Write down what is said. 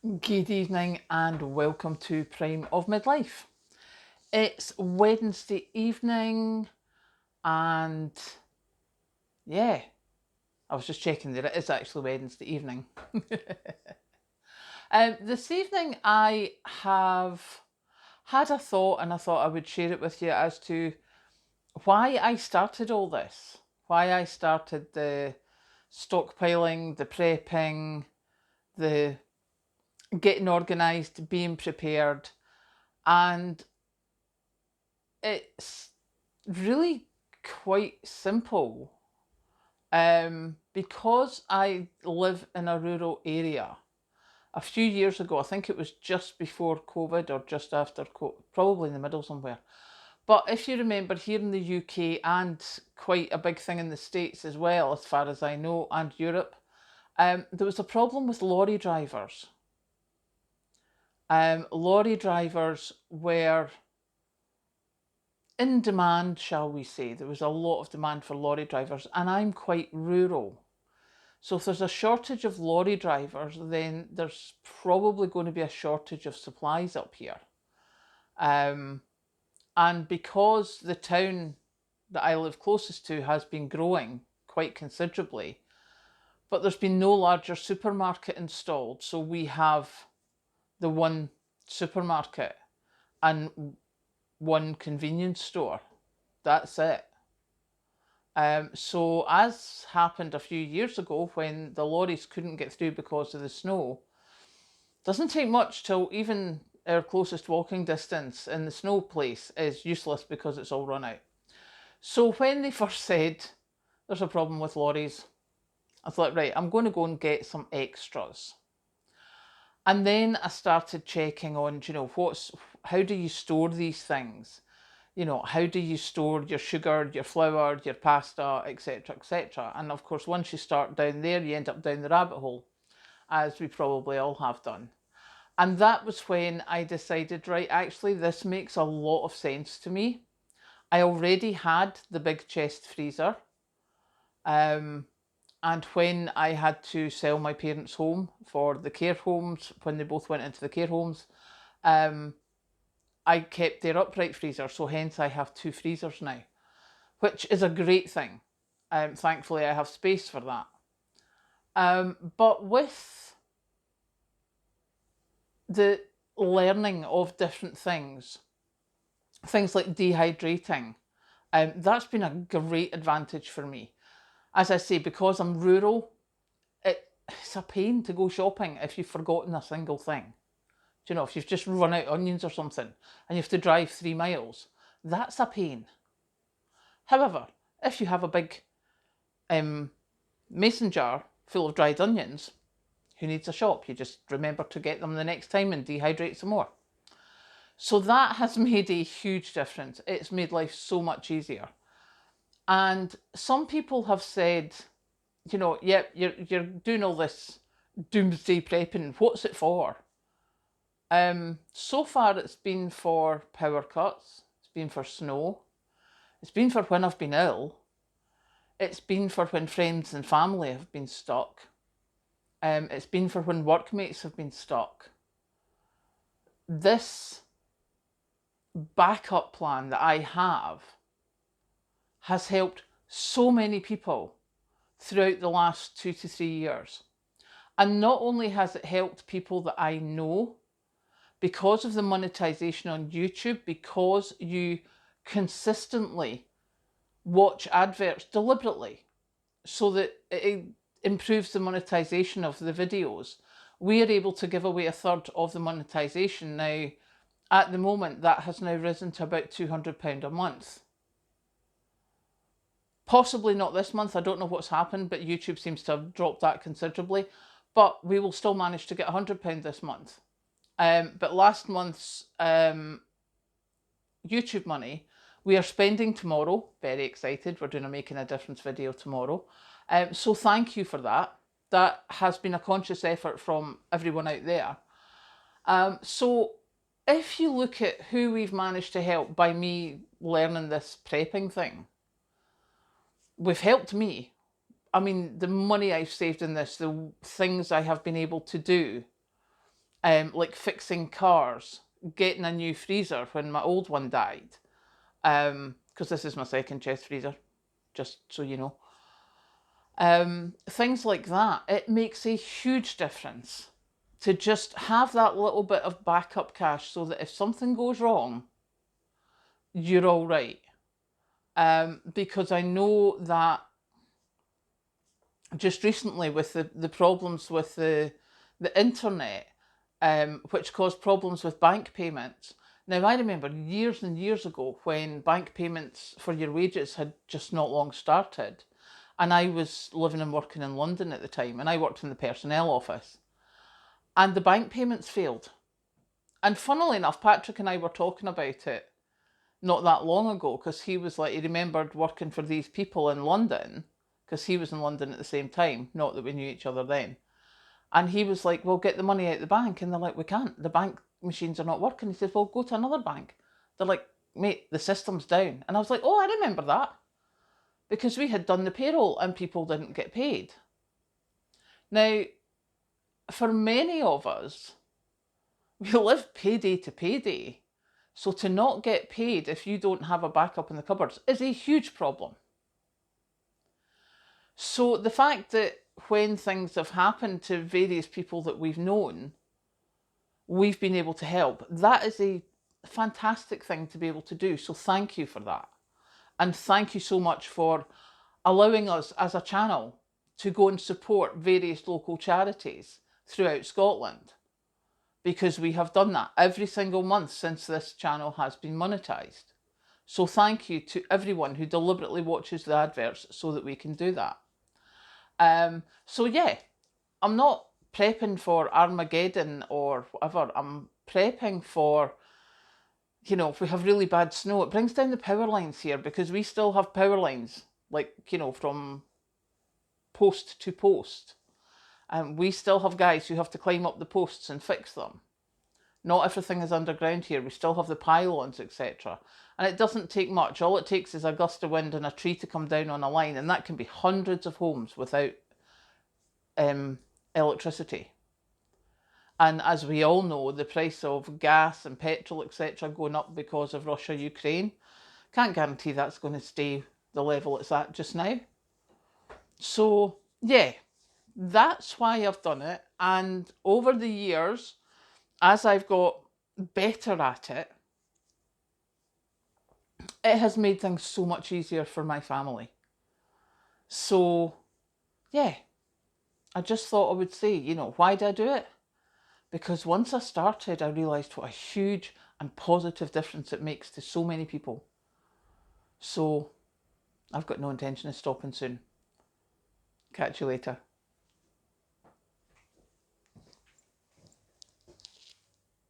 Good evening and welcome to Prime of Midlife. It's Wednesday evening and yeah, I was just checking that it is actually Wednesday evening. This evening I have had a thought and I thought I would share it with you as to why I started all this, why I started the stockpiling, the prepping, the getting organised, being prepared, and it's really quite simple. Because I live in a rural area, a few years ago, I think it was just before COVID or just after COVID, probably in the middle somewhere. But if you remember, here in the UK and quite a big thing in the States as well, as far as I know, and Europe, there was a problem with lorry drivers. Lorry drivers were in demand, shall we say. There was a lot of demand for lorry drivers, and I'm quite rural. So if there's a shortage of lorry drivers, then there's probably going to be a shortage of supplies up here. Um, and because the town that I live closest to has been growing quite considerably, but there's been no larger supermarket installed, so we have the one supermarket and one convenience store. That's it. So as happened a few years ago when the lorries couldn't get through because of the snow, doesn't take much till even our closest walking distance in the snow place is useless because it's all run out. So when they first said there's a problem with lorries, I thought, right, I'm going to go and get some extras. And then I started checking on, how do you store these things? How do you store your sugar, your flour, your pasta, etc., etc. And of course, once you start down there, you end up down the rabbit hole, as we probably all have done. And that was when I decided, right, actually, this makes a lot of sense to me. I already had the big chest freezer. And when I had to sell my parents' home for the care homes, when they both went into the care homes, I kept their upright freezer. So hence I have two freezers now, which is a great thing. Thankfully, I have space for that. But with the learning of different things like dehydrating, that's been a great advantage for me. As I say, because I'm rural, it's a pain to go shopping if you've forgotten a single thing. If you've just run out onions or something and you have to drive 3 miles, that's a pain. However, if you have a big mason jar full of dried onions, who needs a shop? You just remember to get them the next time and dehydrate some more. So that has made a huge difference. It's made life so much easier. And some people have said, yep, you're doing all this doomsday prepping. What's it for? So far it's been for power cuts, it's been for snow, it's been for when I've been ill, it's been for when friends and family have been stuck, it's been for when workmates have been stuck. This backup plan that I have has helped so many people throughout the last 2 to 3 years. And not only has it helped people that I know, because of the monetization on YouTube, because you consistently watch adverts deliberately so that it improves the monetization of the videos, we are able to give away a third of the monetization. Now, at the moment, that has now risen to about £200 a month. Possibly not this month. I don't know what's happened, but YouTube seems to have dropped that considerably. But we will still manage to get £100 this month. But last month's YouTube money, we are spending tomorrow. Very excited. We're doing a Making a Difference video tomorrow. So thank you for that. That has been a conscious effort from everyone out there. So if you look at who we've managed to help by me learning this prepping thing, we've helped me. I mean, the money I've saved in this, the things I have been able to do, like fixing cars, getting a new freezer when my old one died, because this is my second chest freezer, just so you know. Things like that, it makes a huge difference to just have that little bit of backup cash so that if something goes wrong, you're all right. Because I know that just recently with the problems with the internet, which caused problems with bank payments. Now, I remember years and years ago when bank payments for your wages had just not long started. And I was living and working in London at the time, and I worked in the personnel office. And the bank payments failed. And funnily enough, Patrick and I were talking about it not that long ago, because he was like, he remembered working for these people in London, because he was in London at the same time, not that we knew each other then. And he was like, well, get the money out of the bank. And they're like, we can't. The bank machines are not working. He says, well, go to another bank. They're like, mate, the system's down. And I was like, oh, I remember that. Because we had done the payroll and people didn't get paid. Now, for many of us, we live payday to payday. So to not get paid if you don't have a backup in the cupboards is a huge problem. So the fact that when things have happened to various people that we've known, we've been able to help, that is a fantastic thing to be able to do. So thank you for that. And thank you so much for allowing us as a channel to go and support various local charities throughout Scotland, because we have done that every single month since this channel has been monetised. So thank you to everyone who deliberately watches the adverts so that we can do that. So yeah, I'm not prepping for Armageddon or whatever. I'm prepping for, you know, if we have really bad snow, it brings down the power lines here, because we still have power lines, like, you know, from post to post. And we still have guys who have to climb up the posts and fix them. Not everything is underground here. We still have the pylons, etc. And it doesn't take much. All it takes is a gust of wind and a tree to come down on a line, and that can be hundreds of homes without electricity. And as we all know, the price of gas and petrol, etc., going up because of Russia, Ukraine. Can't guarantee that's going to stay the level it's at just now. So, yeah, that's why I've done it. And over the years, as I've got better at it, it has made things so much easier for my family. So, yeah, I just thought I would say, you know, why did I do it? Because once I started, I realised what a huge and positive difference it makes to so many people. So, I've got no intention of stopping soon. Catch you later.